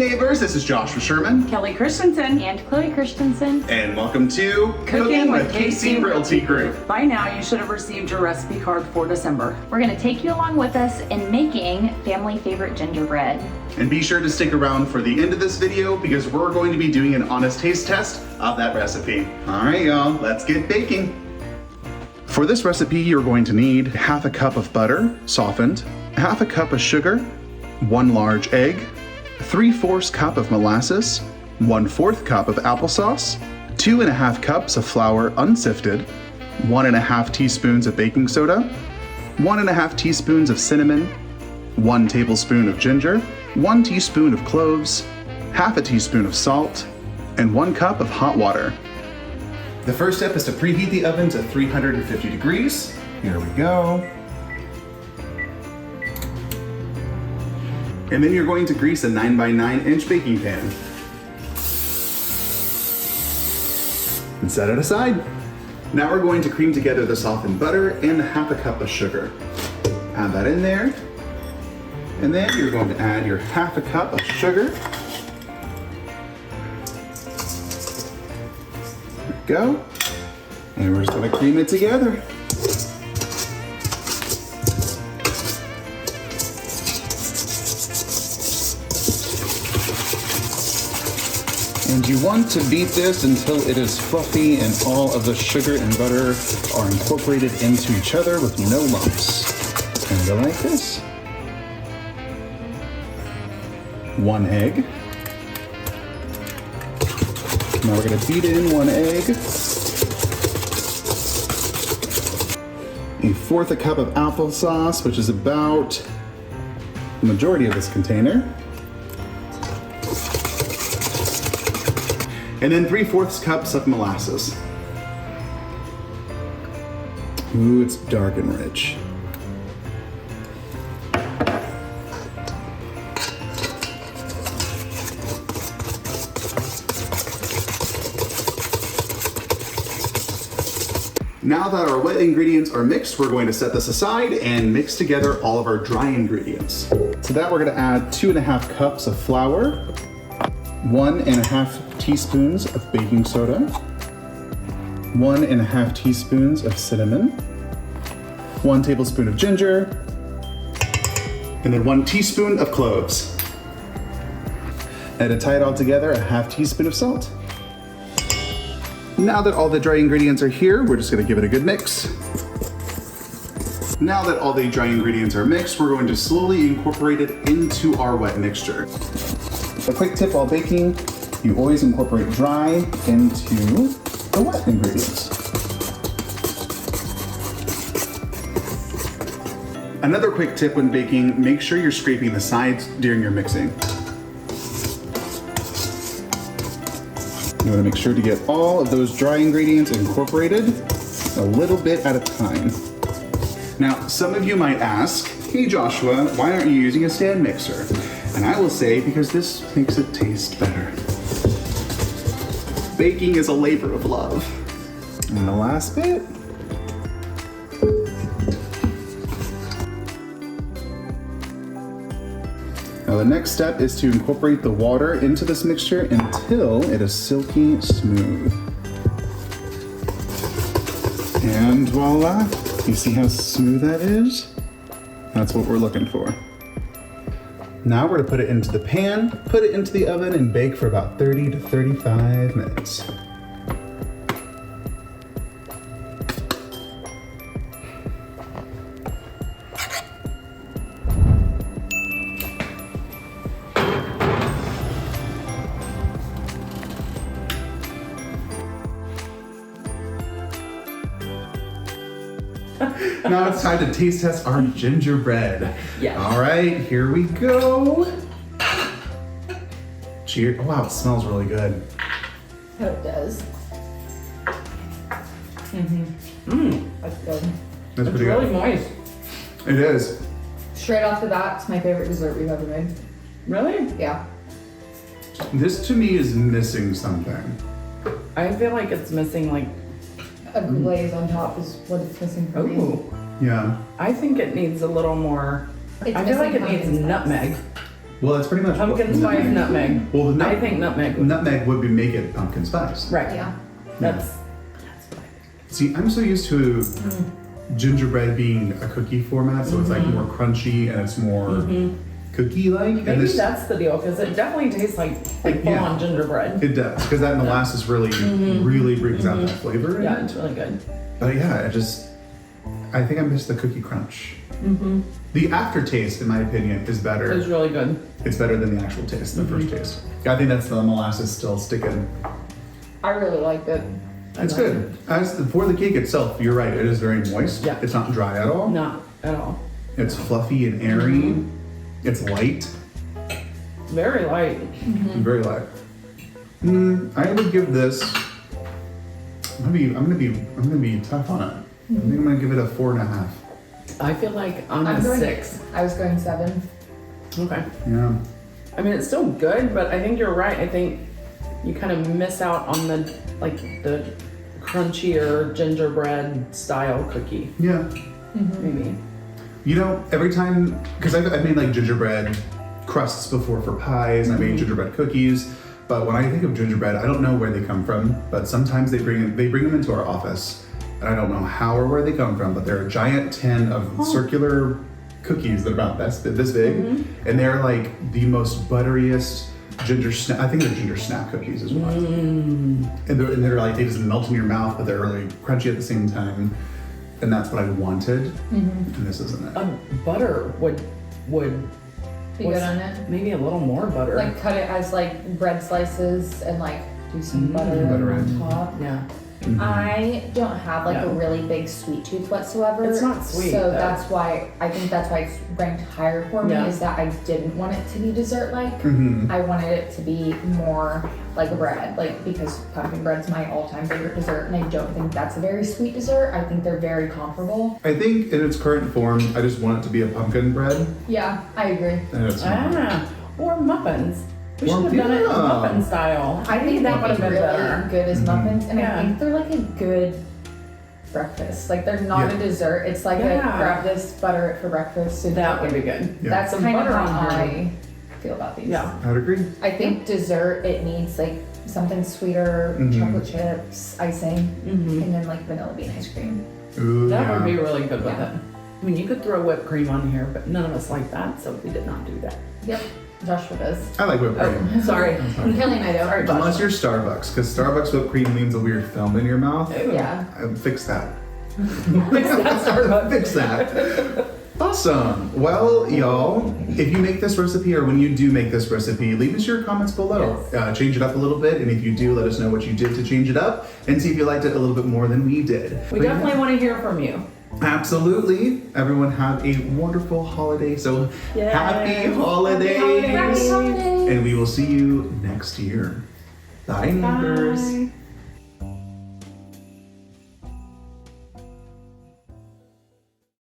neighbors, this is Joshua Sherman, Kelly Christenson, and Chloe Christenson, and welcome to Cooking with KC Realty Group. By now, you should have received your recipe card for December. we're going to take you along with us in making family favorite gingerbread. And be sure to stick around for the end of this video because we're going to be doing an honest taste test of that recipe. All right, y'all, let's get baking. For this recipe, you're going to need half a cup of butter, softened, half a cup of sugar, 1 large egg, 3/4 cup of molasses, 1/4 cup of applesauce, 2½ cups of flour unsifted, 1½ teaspoons of baking soda, 1½ teaspoons of cinnamon, 1 tablespoon of ginger, 1 teaspoon of cloves, half a teaspoon of salt, and 1 cup of hot water. The first step is to preheat the oven to 350 degrees. Here we go. And then you're going to grease a 9x9 inch baking pan. And set it aside. Now we're going to cream together the softened butter and half a cup of sugar. Add that in there. And then you're going to add your half a cup of sugar. There we go. And we're just going to cream it together. And you want to beat this until it is fluffy and all of the sugar and butter are incorporated into each other with no lumps. And go like this. 1 egg. Now we're going to beat in 1 egg. 1/4 cup of applesauce, which is about the majority of this container. And then 3/4 cups of molasses. Ooh, it's dark and rich. Now that our wet ingredients are mixed, we're going to set this aside and mix together all of our dry ingredients. To that, we're going to add 2½ cups of flour, 1½ teaspoons of baking soda, 1½ teaspoons of cinnamon, 1 tablespoon of ginger, and then 1 teaspoon of cloves. And to tie it all together, a ½ teaspoon of salt. Now that all the dry ingredients are here, we're just going to give it a good mix. Now that all the dry ingredients are mixed, we're going to slowly incorporate it into our wet mixture. A quick tip while baking, you always incorporate dry into the wet ingredients. Another quick tip when baking, make sure you're scraping the sides during your mixing. You want to make sure to get all of those dry ingredients incorporated a little bit at a time. Now, some of you might ask, hey Joshua, why aren't you using a stand mixer? And I will say, because this makes it taste better. Baking is a labor of love. And the last bit. Now the next step is to incorporate the water into this mixture until it is silky smooth. And voila, you see how smooth that is? That's what we're looking for. Now we're gonna put it into the pan, put it into the oven, and bake for about 30 to 35 minutes. Now it's time to taste test our gingerbread. Yeah. All right, here we go. Cheers. Oh, wow, it smells really good. Oh, it does. That's good. That's It's pretty really good. moist. It is. Straight off the bat, it's my favorite dessert we've ever made. Really? Yeah. This to me is missing something. I feel like it's missing like, A glaze on top is what it's missing for me. ooh. Yeah. I think it needs a little more, It's I feel like it missing needs pumpkin spice. nutmeg. Well, it's pretty much Pumpkin spice nutmeg. Well, the I think nutmeg would. nutmeg would make it pumpkin spice. Right. Yeah. That's See, I'm so used to gingerbread being a cookie format, so it's like more crunchy and it's more cookie-like. And maybe that's the deal because it definitely tastes like full-on gingerbread. It does, because that molasses really brings out that flavor. Yeah, it's really good. But yeah, I think I missed the cookie crunch. The aftertaste, in my opinion, is better. It's really good. It's better than the actual taste, the first taste. I think that's the molasses still sticking. I really liked it. It's good. For the cake itself, you're right, it is very moist. Yeah. It's not dry at all. Not at all. It's fluffy and airy. It's light. Very light. Very light. I would give this. I'm gonna be tough on it. I think I'm gonna give it a 4.5. I feel like I'm a 6. I was going 7. Okay. Yeah. I mean, it's still good, but I think you're right. I think you kind of miss out on the crunchier gingerbread style cookie. Yeah. Maybe. You know, every time, because I've made like gingerbread crusts before for pies. I made gingerbread cookies. But when I think of gingerbread, I don't know where they come from. But sometimes they bring them into our office. And I don't know how or where they come from, but they're a giant tin of circular cookies that are about this big, and they're like the most butteriest ginger snap. I think they're ginger snap cookies as well. And they're like they just melt in your mouth, but they're really crunchy at the same time. And that's what I wanted. And this isn't it. Butter would Be good on it. maybe a little more butter. Like cut it as like bread slices and like do some butter Butter on in. top. yeah. I don't have like Yeah. a really big sweet tooth whatsoever. It's not sweet, So though. that's why I think that's why it's ranked higher for me Yeah. is that I didn't want it to be dessert like. I wanted it to be more like bread, like because pumpkin bread's my all-time favorite dessert, and I don't think that's a very sweet dessert. I think they're very comparable. I think in its current form, I just want it to be a pumpkin bread. Yeah, I agree. And it's not. Or muffins. We Or- should have done it yeah. muffin style. I think that would have been really better. good as muffins, and Yeah. I think they're like a good breakfast. Like they're not Yeah. a dessert. It's like Yeah. a grab this, butter it for breakfast. And That would be good. Yeah. That's Some kind of butter how on here. I feel about these. Yeah. I'd agree. I think dessert, it needs like something sweeter, chocolate chips, icing, and then like vanilla bean ice cream. Ooh, That yeah. would be really good with Yeah. it. I mean, you could throw whipped cream on here, but none of us like that, so we did not do that. Yep, Joshua does. I like whipped cream. Oh, sorry. Kelly and I don't. Sorry, Josh. Unless you're Starbucks, because Starbucks whipped cream leaves a weird film in your mouth. Ew. Yeah. Fix that. Fix that, Starbucks. Fix that. Awesome. Well, y'all, if you make this recipe or when you do make this recipe, leave us your comments below. Change it up a little bit, and if you do, let us know what you did to change it up and see if you liked it a little bit more than we did. We But yeah, definitely want to hear from you. absolutely. Everyone have a wonderful holiday. So Yay. happy holidays. Happy holidays. And we will see you next year. Bye, neighbors. Bye.